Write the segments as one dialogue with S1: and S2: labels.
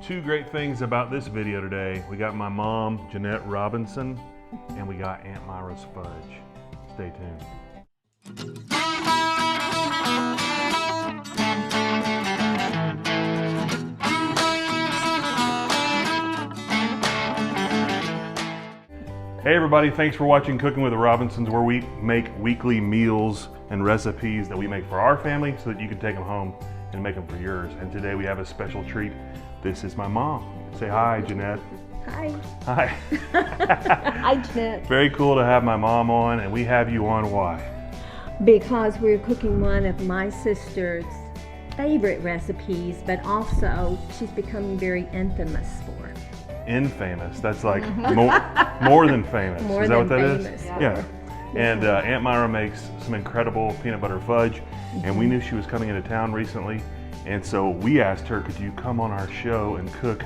S1: Two great things about this video today. We got my mom, Jeanette Robinson, and we got Aunt Myra's fudge. Stay tuned. Hey everybody, thanks for watching Cooking with the Robinsons, where we make weekly meals and recipes that we make for our family so that you can take them home and make them for yours. And today we have a special treat. This is my mom. Say hi, Jeanette.
S2: Hi.
S1: Hi.
S2: Hi, Jeanette.
S1: Very cool to have my mom on, and we have you on why?
S2: Because we're cooking one of my sister's favorite recipes, but also she's becoming very infamous for.
S1: Infamous. That's like more than famous.
S2: More
S1: is that
S2: than
S1: what that
S2: famous,
S1: is?
S2: yeah.
S1: Yeah. And Aunt Myra makes some incredible peanut butter fudge, and we knew she was coming into town recently, and so we asked her, could you come on our show and cook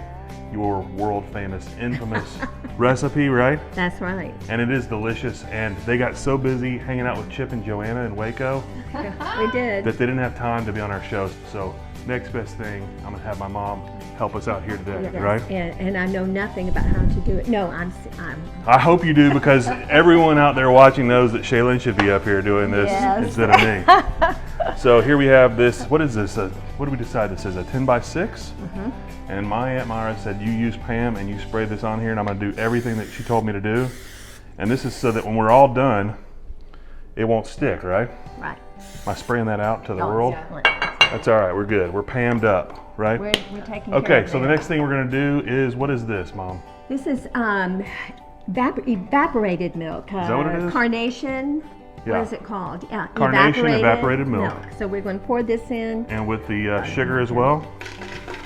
S1: your world famous, infamous recipe, right?
S2: That's right.
S1: And it is delicious, and they got so busy hanging out with Chip and Joanna in Waco
S2: We did.
S1: that they didn't have time to be on our show. So next best thing, I'm gonna have my mom help us out here today,
S2: Yes.
S1: right?
S2: And I know nothing about how to do it. No, I'm
S1: I hope you do, because everyone out there watching knows that Shaylin should be up here doing this
S2: Yes.
S1: instead of me. So here we have this, what is this? What did we decide this is? A 10 by 6? And my Aunt Myra said, you use Pam and you spray this on here, and I'm gonna do everything that she told me to do. And this is so that when we're all done, it won't stick, right?
S2: right.
S1: Am I spraying that out to the world?
S2: Yeah.
S1: That's all right, we're good. We're Pammed up, right?
S2: We're taking care
S1: Okay,
S2: of
S1: so the
S2: it.
S1: next thing we're gonna do is, what is this, Mom?
S2: This is evaporated milk. Is
S1: that what it is?
S2: Carnation.
S1: Yeah.
S2: What is it called? Yeah.
S1: Carnation evaporated milk.
S2: So we're going to pour this in.
S1: And with the sugar as well.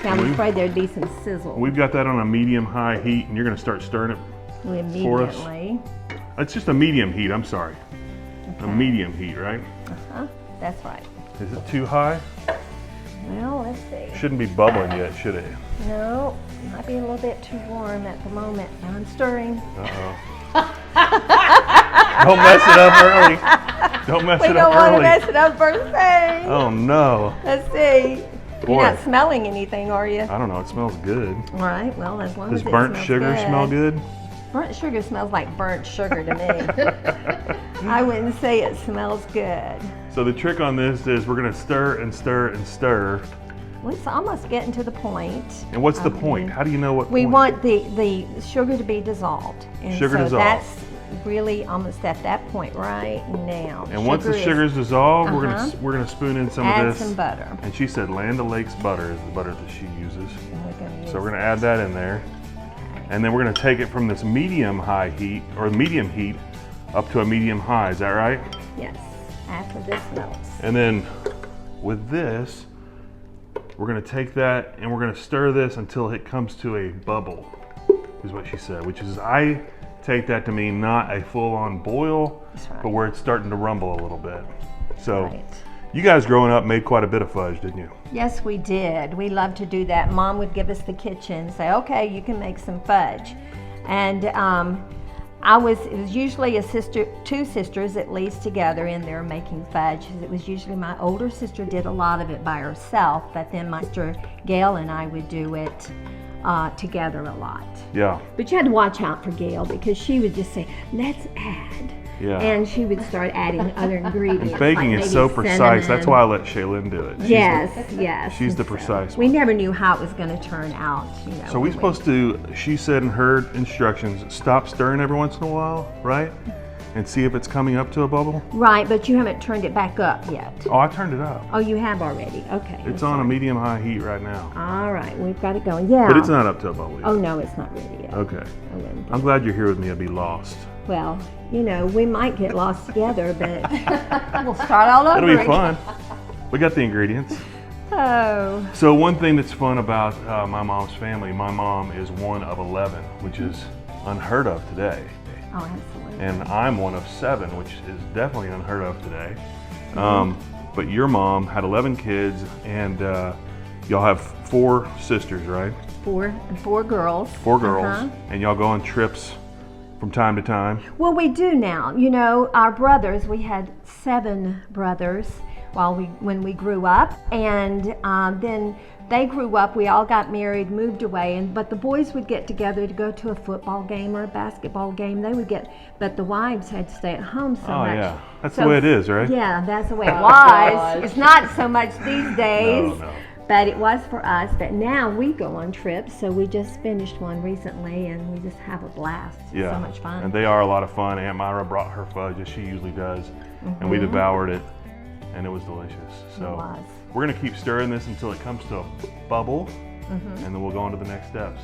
S2: Now we're afraid there'd be some sizzle.
S1: We've got that on a medium-high heat, and you're gonna start stirring it. for us.
S2: Immediately.
S1: It's just a medium heat, I'm sorry. A medium heat, right?
S2: That's right.
S1: Is it too high?
S2: Well, let's see.
S1: Shouldn't be bubbling yet, should it?
S2: No, might be a little bit too warm at the moment. Now I'm stirring.
S1: Uh-oh. Don't mess it up early. Don't mess
S2: We
S1: it
S2: don't
S1: up
S2: want to
S1: early.
S2: mess it up first thing.
S1: Oh no.
S2: Let's see.
S1: Boy.
S2: You're not smelling anything, are you?
S1: I don't know, it smells good.
S2: All right, well, as long
S1: Does
S2: as it
S1: burnt
S2: smells
S1: sugar smell good?
S2: Burnt sugar smells like burnt sugar to me. I wouldn't say it smells good.
S1: So the trick on this is we're gonna stir and stir and stir.
S2: Well, it's almost getting to the point.
S1: And what's the point? How do you know what
S2: We
S1: point?
S2: want the sugar to be dissolved. And
S1: Sugar
S2: so
S1: dissolved.
S2: that's really almost at that point right now.
S1: And once the
S2: Sugar is-
S1: sugar's dissolved,
S2: Uh-huh.
S1: we're gonna spoon in some
S2: add
S1: of this.
S2: some butter.
S1: And she said Land O'Lakes butter is the butter that she uses.
S2: And we're gonna use
S1: So we're gonna add that in there. And then we're gonna take it from this medium-high heat, or medium heat, up to a medium-high, is that right?
S2: Yes, after this melts.
S1: And then with this, we're gonna take that and we're gonna stir this until it comes to a bubble, is what she said, which is, I take that to mean not a full-on boil,
S2: That's right.
S1: but where it's starting to rumble a little bit. So,
S2: Right.
S1: you guys growing up made quite a bit of fudge, didn't you?
S2: Yes, we did. We loved to do that. Mom would give us the kitchen, say, okay, you can make some fudge. And it was usually two sisters at least together in there making fudge. It was usually my older sister did a lot of it by herself, but then my sister Gail and I would do it together a lot.
S1: Yeah,
S2: But you had to watch out for Gail because she would just say, let's add.
S1: yeah.
S2: And she would start adding other ingredients.
S1: Baking
S2: like
S1: is
S2: maybe
S1: so precise. That's
S2: cinnamon.
S1: why I let Shaylin do it.
S2: Yes.
S1: she's the
S2: And so
S1: precise
S2: We
S1: one.
S2: never knew how it was going to turn out.
S1: So we supposed to, she said in her instructions, stop stirring every once in a while, right? And see if it's coming up to a bubble.
S2: Right, but you haven't turned it back up yet.
S1: Oh, I turned it up.
S2: Oh, you have already. Okay.
S1: It's
S2: I'm
S1: on a
S2: sorry.
S1: medium-high heat right now.
S2: All right, we've got it going. Yeah.
S1: But it's not up to a bubble yet.
S2: Oh no, it's not ready yet.
S1: Okay.
S2: I wouldn't
S1: I'm
S2: think.
S1: glad you're here with me. I'd be lost.
S2: Well, we might get lost together, but we'll start all over.
S1: It'll be
S2: again.
S1: fun. We got the ingredients.
S2: Oh.
S1: So one thing that's fun about my mom's family, my mom is one of 11, which is unheard of today.
S2: Oh, absolutely.
S1: And I'm one of 7, which is definitely unheard of today. But your mom had 11 kids, and y'all have 4 sisters, right?
S2: Four girls.
S1: 4 girls,
S2: Uh-huh.
S1: and y'all go on trips from time to time.
S2: Well, we do now. Our brothers, we had 7 brothers when we grew up, and then they grew up, we all got married, moved away, but the boys would get together to go to a football game or a basketball game. But the wives had to stay at home so much.
S1: Oh yeah, that's the way it is, right?
S2: Yeah, that's the way it was. It's not so much these days.
S1: No.
S2: But it was for us. But now we go on trips. So we just finished one recently, and we just have a blast.
S1: Yeah.
S2: So much fun.
S1: And they are a lot of fun. Aunt Myra brought her fudge, as she usually does, and we devoured it, and it was delicious. So
S2: It was.
S1: we're gonna keep stirring this until it comes to a bubble, and then we'll go on to the next steps.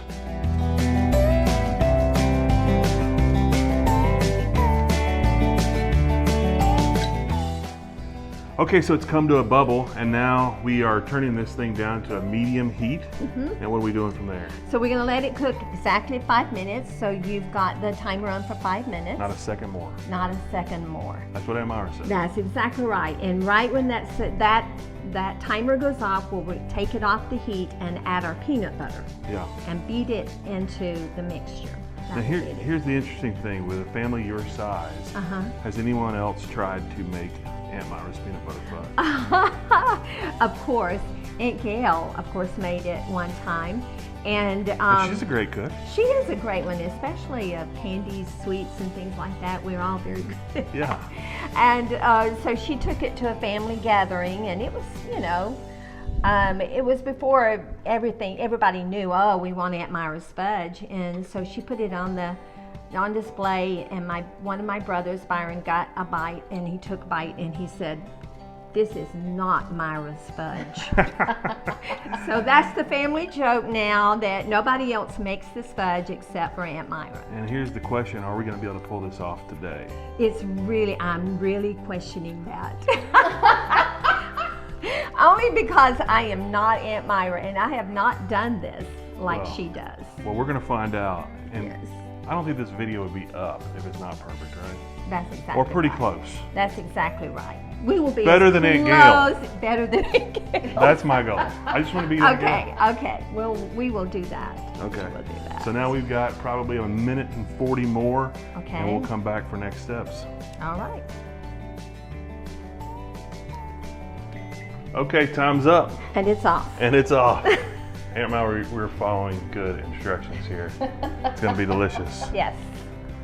S1: Okay, so it's come to a bubble, and now we are turning this thing down to a medium heat. And what are we doing from there?
S2: So we're gonna let it cook exactly 5 minutes. So you've got the timer on for 5 minutes.
S1: Not a second more.
S2: Not a second more.
S1: That's what Aunt Myra said.
S2: That's exactly right. And right when that timer goes off, we'll take it off the heat and add our peanut butter
S1: Yeah.
S2: and beat it into the mixture.
S1: Now
S2: That's it.
S1: here's the interesting thing. With a family your size, has anyone else tried to make Aunt Myra's peanut butter fudge?
S2: Of course, Aunt Gail, of course, made it one time. And
S1: And she's a great cook.
S2: she is a great one, especially of candies, sweets, and things like that. We're all very good.
S1: Yeah.
S2: And so she took it to a family gathering, and it was, it was before everybody knew, oh, we want Aunt Myra's fudge. And so she put it on display, and one of my brothers, Byron, got a bite, and he took a bite, and he said, "This is not Myra's fudge." So that's the family joke now, that nobody else makes this fudge except for Aunt Myra.
S1: And here's the question: are we going to be able to pull this off today?
S2: I'm really questioning that. Only because I am not Aunt Myra, and I have not done this like
S1: Well,
S2: she does.
S1: Well, we're going to find out. And
S2: Yes.
S1: I don't think this video would be up if it's not perfect, right?
S2: That's exactly
S1: Or pretty
S2: right.
S1: close.
S2: That's exactly right. We will be
S1: Better
S2: as
S1: than Aunt Gail.
S2: close- Better than Aunt Gail.
S1: That's my goal. I just want to be Aunt
S2: Okay,
S1: Gail.
S2: okay. We will do that.
S1: Okay.
S2: We'll do that.
S1: So now we've got probably a minute and 40 more,
S2: Okay.
S1: and we'll come back for next steps.
S2: All right.
S1: Okay, time's up,
S2: And it's off.
S1: and it's off. Aunt Myra, we're following good instructions here. It's going to be delicious.
S2: Yes.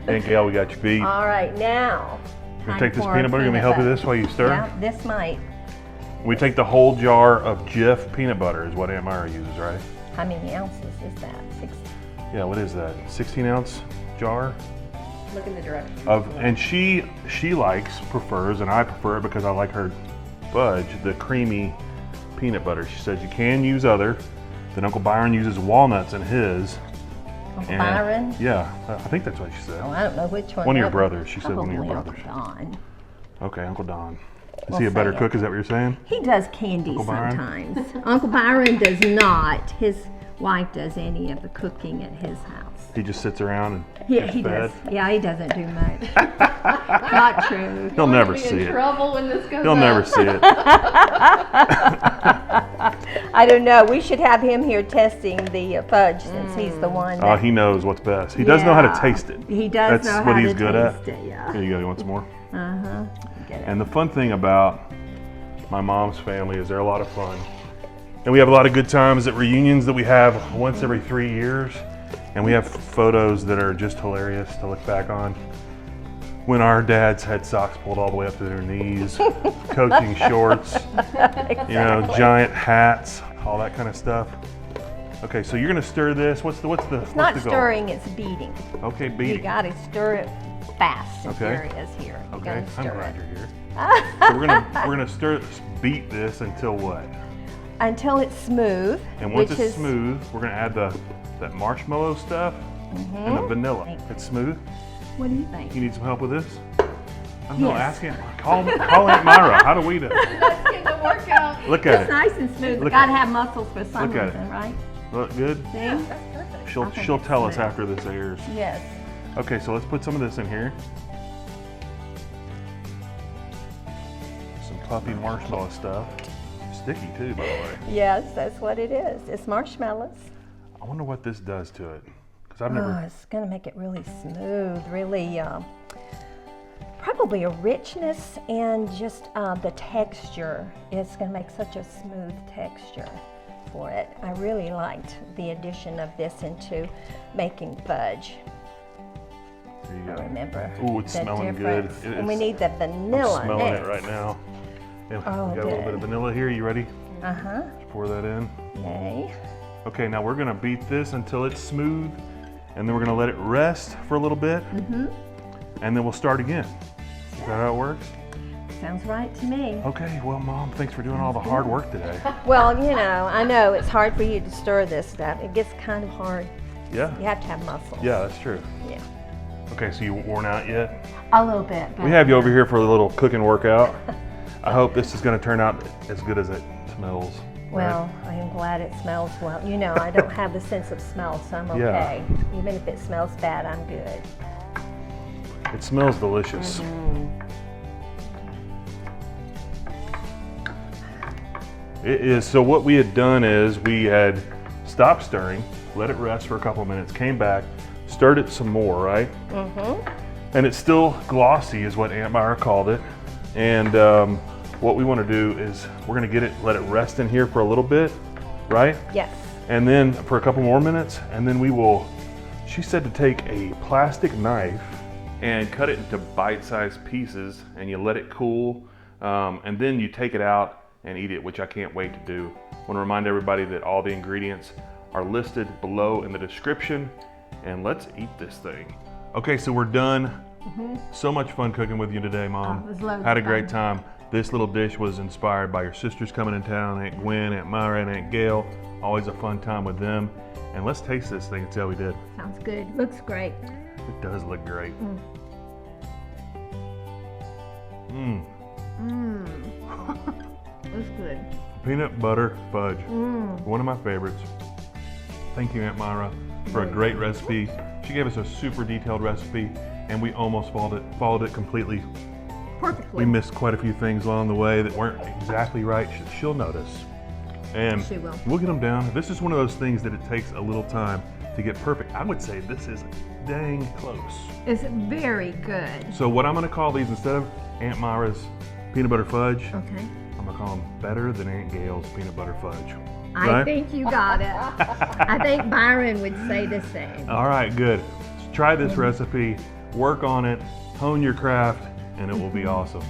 S1: Aunt Gail, we got you beat.
S2: All right, now.
S1: You gonna
S2: time
S1: take this
S2: for
S1: peanut butter? You gonna help with this while you stir?
S2: Yeah, this might.
S1: We take the whole jar of Jif peanut butter is what Aunt Myra uses, right?
S2: How many ounces is that? 6.
S1: Yeah, what is that? 16-ounce jar?
S3: Look in the direction.
S1: And she prefers, and I prefer it because I like her fudge, the creamy peanut butter. She says you can use other. Then Uncle Byron uses walnuts in his.
S2: Uncle Byron?
S1: Yeah, I think that's what she said.
S2: Oh, I don't know which one.
S1: One of your
S2: Probably-
S1: brothers. She said one of your
S2: probably
S1: brothers.
S2: Uncle Don.
S1: Okay, Uncle Don. Is
S2: We'll
S1: he a better
S2: say it.
S1: cook? Is that what you're saying?
S2: He does candy
S1: Uncle Byron?
S2: sometimes. Uncle Byron does not. His wife does any of the cooking at his house.
S1: He just sits around and
S2: Yeah,
S1: gets
S2: he
S1: fed?
S2: does. Yeah, he doesn't do much. Not true.
S1: He'll never
S3: be
S1: see
S3: in
S1: it.
S3: trouble when this goes
S1: He'll
S3: up.
S1: never see it.
S2: I don't know. We should have him here testing the fudge since he's the one.
S1: Oh,
S2: That,
S1: he knows what's best. He does know how to
S2: Yeah.
S1: taste it.
S2: He does
S1: That's
S2: know
S1: what
S2: how
S1: he's
S2: to
S1: good at.
S2: taste it. Yeah.
S1: Here you go. You want some more?
S2: Get it.
S1: And the fun thing about my mom's family is they're a lot of fun. And we have a lot of good times at reunions that we have once every 3 years. And we have photos that are just hilarious to look back on. When our dads had socks pulled all the way up to their knees, coaching shorts, you know, giant hats, all that kind of stuff. Okay, so you're gonna stir this. What's the
S2: Not
S1: goal?
S2: stirring, it's beating.
S1: Okay,
S2: You
S1: beating.
S2: gotta stir it fast.
S1: Okay.
S2: There it is here. You
S1: Okay,
S2: gotta
S1: I'm
S2: stir
S1: glad
S2: it.
S1: you're here. So we're gonna beat this until what?
S2: Until it's smooth.
S1: And once
S2: which
S1: it's
S2: is,
S1: smooth, we're gonna add that marshmallow stuff and the vanilla. It's smooth.
S2: What do you think?
S1: You need some help with this? I don't know.
S2: Yes.
S1: Ask Aunt. Call Aunt Myra. How do we do?
S3: Let's get the workout.
S1: Look at
S2: It's
S1: it.
S2: nice and smooth.
S1: Look
S2: Gotta
S1: at it.
S2: have muscles for some
S1: Look at it.
S2: reason, right?
S1: Look good.
S2: See?
S3: That's perfect.
S1: She'll
S2: I think
S1: she'll
S2: it's
S1: tell us
S2: smooth.
S1: after this airs.
S2: Yes.
S1: Okay, so let's put some of this in here. Some puffy marshmallow stuff. Sticky too, by the way.
S2: Yes, that's what it is. It's marshmallows.
S1: I wonder what this does to it, because I've
S2: Oh,
S1: never.
S2: it's gonna make it really smooth, really, probably a richness and just the texture. It's gonna make such a smooth texture for it. I really liked the addition of this into making fudge.
S1: There you
S2: I
S1: go.
S2: remember.
S1: Ooh, it's
S2: the
S1: smelling good.
S2: difference. And we need the
S1: I'm
S2: vanilla
S1: smelling
S2: next.
S1: it right now. And
S2: Oh,
S1: we got a little bit of
S2: good.
S1: vanilla here. You ready?
S2: Uh-huh.
S1: Just pour that in.
S2: Yay.
S1: Okay, now we're gonna beat this until it's smooth, and then we're gonna let it rest for a little bit, and then we'll start again. Is that how it works?
S2: Sounds right to me.
S1: Okay, well, Mom, thanks for doing all the hard work today.
S2: Well, you know, I know it's hard for you to stir this stuff. It gets kind of hard.
S1: Yeah,
S2: You have to have muscle.
S1: yeah, that's true.
S2: Yeah.
S1: Okay, so you worn out yet?
S2: A little bit.
S1: We have you over here for a little cooking workout. I hope this is gonna turn out as good as it smells.
S2: Well, I am glad it smells well. You know, I don't have the sense of smell, so I'm
S1: Yeah.
S2: okay. Even if it smells bad, I'm good.
S1: It smells delicious. It is. So what we had done is we had stopped stirring, let it rest for a couple minutes, came back, stirred it some more, right? And it's still glossy is what Aunt Myra called it. And what we want to do is we're going to get it, let it rest in here for a little bit, right?
S2: Yes.
S1: And then for a couple more minutes, and then we will, she said to take a plastic knife and cut it into bite-sized pieces, and you let it cool, and then you take it out and eat it, which I can't wait to do. I want to remind everybody that all the ingredients are listed below in the description, and let's eat this thing. Okay, so we're done. So much fun cooking with you today, Mom.
S2: Oh, it was loads
S1: Had a
S2: of
S1: great
S2: fun.
S1: time. This little dish was inspired by your sisters coming in town, Aunt Gwen, Aunt Myra, and Aunt Gail. Always a fun time with them. And let's taste this thing and see how we did.
S2: Sounds good. Looks great.
S1: It does look great.
S2: Looks good.
S1: Peanut butter fudge. One of my favorites. Thank you, Aunt Myra, for a great recipe. She gave us a super detailed recipe, and we almost followed it completely.
S2: Perfectly.
S1: We missed quite a few things along the way that weren't exactly right. She'll notice. And
S2: She will.
S1: we'll get them down. This is one of those things that it takes a little time to get perfect. I would say this is dang close.
S2: It's very good.
S1: So what I'm gonna call these, instead of Aunt Myra's peanut butter fudge,
S2: Okay.
S1: I'm gonna call them better than Aunt Gail's peanut butter fudge.
S2: I
S1: Right?
S2: think you got it. I think Byron would say the same.
S1: All right, good. So try this recipe, work on it, hone your craft, and it will be awesome.